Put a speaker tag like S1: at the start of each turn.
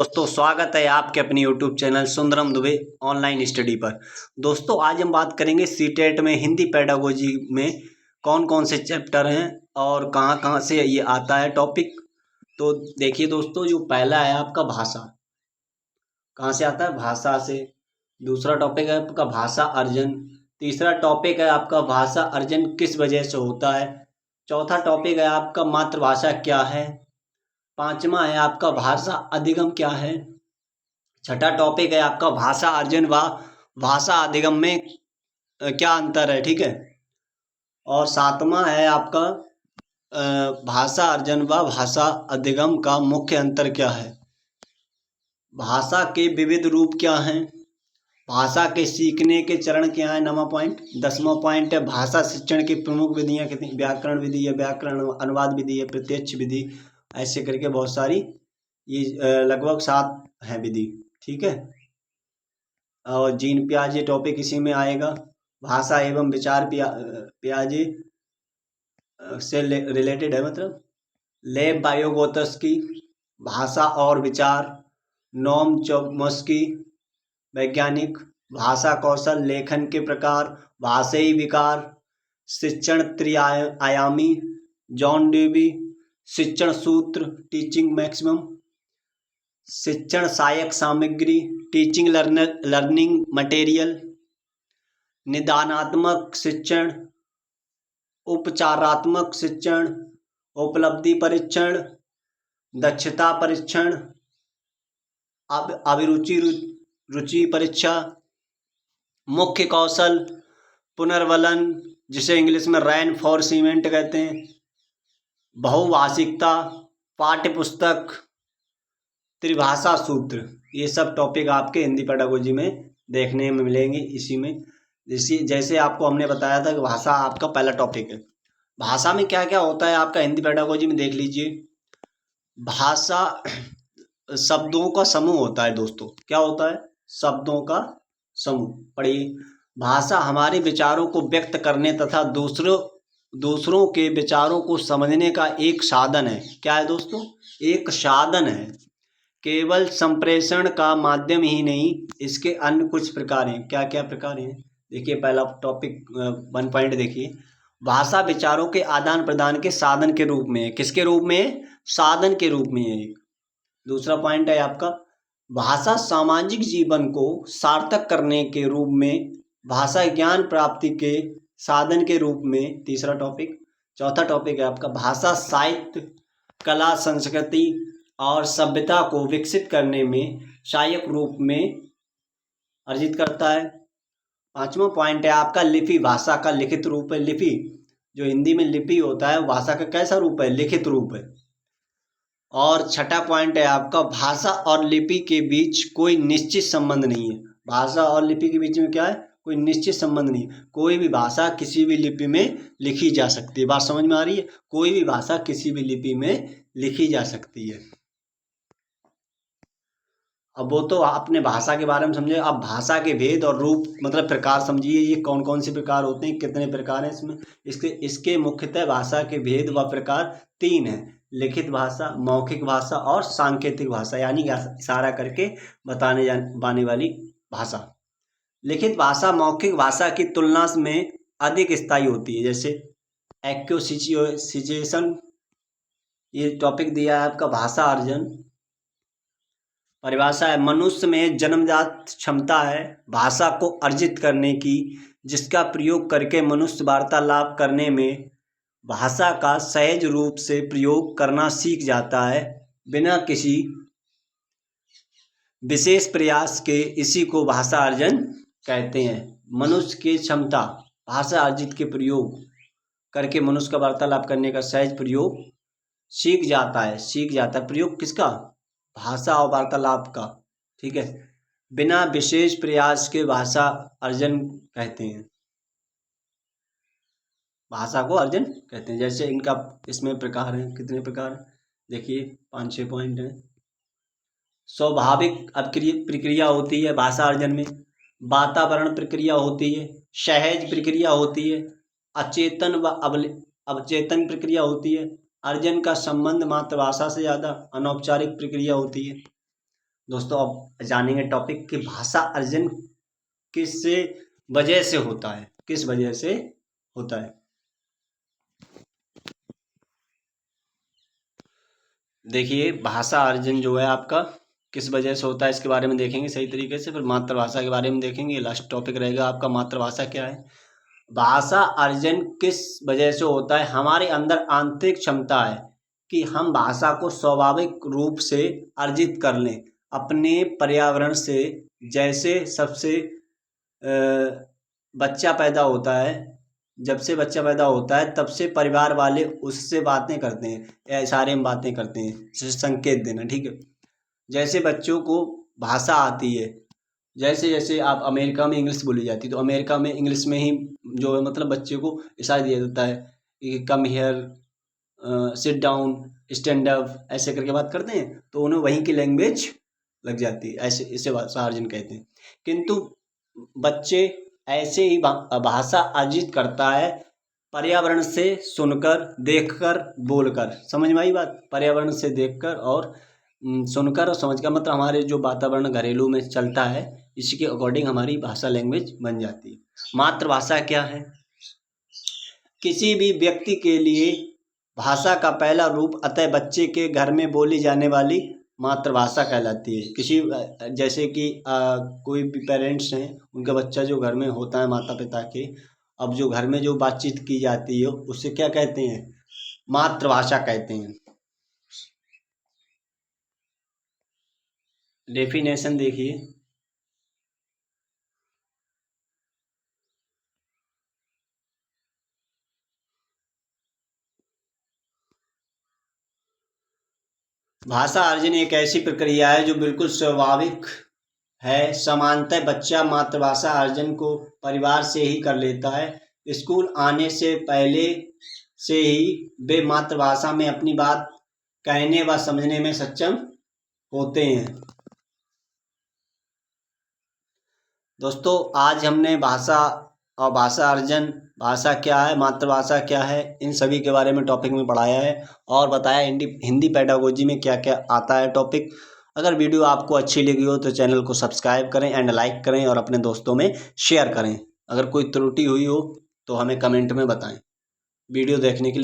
S1: दोस्तों स्वागत है आपके अपनी YouTube channel Sundaram Dubey online study पर। दोस्तों आज हम बात करेंगे सीटेट में हिंदी पेडागोजी में कौन कौन से चैप्टर हैं और कहाँ कहाँ से ये आता है टॉपिक। तो देखिए दोस्तों, जो पहला है आपका भाषा, कहाँ से आता है? भाषा से। दूसरा टॉपिक है आपका भाषा अर्जन। तीसरा टॉपिक है आपका भाषा अर्जन किस वजह से होता है। चौथा टॉपिक है आपका मातृभाषा क्या है। पांचवा है आपका भाषा अधिगम क्या है। छठा टॉपिक है आपका भाषा अर्जन व भाषा अधिगम में क्या अंतर है, ठीक है। और सातवां है आपका भाषा अर्जन व भाषा अधिगम का मुख्य अंतर क्या है। भाषा के विविध रूप क्या हैं। भाषा के सीखने के चरण क्या है, 9वां पॉइंट। 10वां पॉइंट है भाषा शिक्षण की प्रमुख विधियां कितनी। व्याकरण विधि है, व्याकरण अनुवाद विधि है, प्रत्यक्ष विधि, ऐसे करके बहुत सारी ये लगभग 7 हैं विधि, ठीक है। और जीन पियाजे टॉपिक इसी में आएगा। भाषा एवं विचार पियाजे से रिलेटेड है, मतलब लेव वाइगोत्स्की भाषा और विचार, नोम चॉम्स्की वैज्ञानिक, भाषा कौशल, लेखन के प्रकार, भाषाई विकार, शिक्षण त्रिआयामी, जॉन डेवी, शिक्षण सूत्र, टीचिंग मैक्सिमम, शिक्षण सहायक सामग्री, टीचिंग लर्निंग मटेरियल, निदानात्मक शिक्षण, उपचारात्मक शिक्षण, उपलब्धि परीक्षण, दक्षता परीक्षण, अभिरुचि रुचि परीक्षा, मुख्य कौशल, पुनर्वलन जिसे इंग्लिश में रेनफोर्समेंट कहते हैं, बहुभाषिकता, पाठ्यपुस्तक, त्रिभाषा सूत्र। ये सब टॉपिक आपके हिंदी पेडागोजी में देखने में मिलेंगे। इसी में जैसे आपको हमने बताया था कि भाषा आपका पहला टॉपिक है। भाषा में क्या क्या होता है आपका हिंदी पेडागोजी में देख लीजिए। भाषा शब्दों का समूह होता है दोस्तों। क्या होता है? शब्दों का समूह। पढ़िए, भाषा हमारे विचारों को व्यक्त करने तथा दूसरों के विचारों को समझने का एक साधन है। क्या है दोस्तों? एक साधन है, केवल संप्रेषण का माध्यम ही नहीं। इसके अन्य कुछ प्रकार हैं। क्या क्या प्रकार हैं? देखिए, पहला टॉपिक 1 पॉइंट देखिए, भाषा विचारों के आदान प्रदान के साधन के रूप में है। किसके रूप में? साधन के रूप में है एक। दूसरा पॉइंट है आपका भाषा सामाजिक जीवन को सार्थक करने के रूप में, भाषा ज्ञान प्राप्ति के साधन के रूप में। तीसरा टॉपिक। चौथा टॉपिक है आपका भाषा साहित्य, कला, संस्कृति और सभ्यता को विकसित करने में सहायक रूप में अर्जित करता है। पांचवा पॉइंट है आपका लिपि, भाषा का लिखित रूप है। लिपि, जो हिंदी में लिपि होता है, भाषा का कैसा रूप है? लिखित रूप है। और छठा पॉइंट है आपका भाषा और लिपि के बीच कोई निश्चित संबंध नहीं है। भाषा और लिपि के बीच में क्या है? कोई निश्चित संबंध नहीं। कोई भी भाषा किसी भी लिपि में लिखी जा सकती है। बात समझ में आ रही है? कोई भी भाषा किसी भी लिपि में लिखी जा सकती है। अब वो तो आपने भाषा के बारे में समझे। अब भाषा के भेद और रूप, मतलब प्रकार समझिए। ये कौन कौन से प्रकार होते हैं, कितने प्रकार हैं इसमें। इसके मुख्यतः भाषा के भेद व प्रकार 3 हैं। लिखित भाषा, मौखिक भाषा और सांकेतिक भाषा, यानी इशारा करके बताने वाली भाषा। लिखित भाषा मौखिक भाषा की तुलना में अधिक स्थायी होती है। जैसे एक्विजिशन, ये टॉपिक दिया है आपका भाषा अर्जन। परिभाषा है मनुष्य में जन्मजात क्षमता है भाषा को अर्जित करने की, जिसका प्रयोग करके मनुष्य वार्तालाप करने में भाषा का सहज रूप से प्रयोग करना सीख जाता है बिना किसी विशेष प्रयास के। इसी को भाषा अर्जन कहते हैं। मनुष्य की क्षमता, भाषा अर्जित के प्रयोग करके मनुष्य का वार्तालाप करने का सहज प्रयोग सीख जाता है। प्रयोग किसका? भाषा और वार्तालाप का, ठीक है। बिना विशेष प्रयास के भाषा अर्जन कहते हैं। भाषा को अर्जन कहते हैं। जैसे इनका इसमें प्रकार है। कितने प्रकार? देखिए, 5-6 पॉइंट हैं। स्वाभाविक प्रक्रिया होती है भाषा अर्जन में, वातावरण प्रक्रिया होती है, सहज प्रक्रिया होती है, अचेतन व अवचेतन प्रक्रिया होती है। अर्जन का संबंध मातृभाषा से ज़्यादा अनौपचारिक प्रक्रिया होती है। दोस्तों अब जानेंगे टॉपिक कि भाषा अर्जन किस वजह से होता है, किस वजह से होता है। देखिए भाषा अर्जन जो है आपका किस वजह से होता है, इसके बारे में देखेंगे सही तरीके से। फिर मातृभाषा के बारे में देखेंगे, लास्ट टॉपिक रहेगा आपका मातृभाषा क्या है। भाषा अर्जन किस वजह से होता है, हमारे अंदर आंतरिक क्षमता है कि हम भाषा को स्वाभाविक रूप से अर्जित कर लें अपने पर्यावरण से। जैसे सबसे बच्चा पैदा होता है, जब से बच्चा पैदा होता है तब से परिवार वाले उससे बातें करते हैं या इशारे में बातें करते हैं, जैसे संकेत देना, ठीक है। जैसे बच्चों को भाषा आती है, जैसे जैसे आप अमेरिका में इंग्लिश बोली जाती है तो अमेरिका में इंग्लिश में ही जो है मतलब बच्चे को इशारा दिया जाता है कि come here, sit down, stand up, ऐसे करके बात करते हैं तो उन्हें वहीं की लैंग्वेज लग जाती है, ऐसे इसे भाषा अर्जन कहते हैं। किंतु बच्चे ऐसे ही भाषा अर्जित करता है पर्यावरण से सुनकर, देखकर, बोलकर। समझ में आई बात? पर्यावरण से देखकर और सुनकर और समझकर, मतलब हमारे जो वातावरण घरेलू में चलता है इसी के अकॉर्डिंग हमारी भाषा लैंग्वेज बन जाती है। मातृभाषा क्या है? किसी भी व्यक्ति के लिए भाषा का पहला रूप अतः बच्चे के घर में बोली जाने वाली मातृभाषा कहलाती है। किसी जैसे कि कोई भी पेरेंट्स हैं, उनका बच्चा जो घर में होता है माता पिता के, अब जो घर में जो बातचीत की जाती है उसे क्या कहते हैं? मातृभाषा कहते हैं। डेफिनेशन देखिए, भाषा अर्जन एक ऐसी प्रक्रिया है जो बिल्कुल स्वाभाविक है। सामान्यतः बच्चा मातृभाषा अर्जन को परिवार से ही कर लेता है। स्कूल आने से पहले से ही वे मातृभाषा में अपनी बात कहने व समझने में सक्षम होते हैं। दोस्तों आज हमने भाषा और भाषा अर्जन, भाषा क्या है, मातृभाषा क्या है, इन सभी के बारे में टॉपिक में पढ़ाया है और बताया हिंदी पेडागोजी में क्या क्या आता है टॉपिक। अगर वीडियो आपको अच्छी लगी हो तो चैनल को सब्सक्राइब करें एंड लाइक करें और अपने दोस्तों में शेयर करें। अगर कोई त्रुटि हुई हो तो हमें कमेंट में बताएं। वीडियो देखने के लिए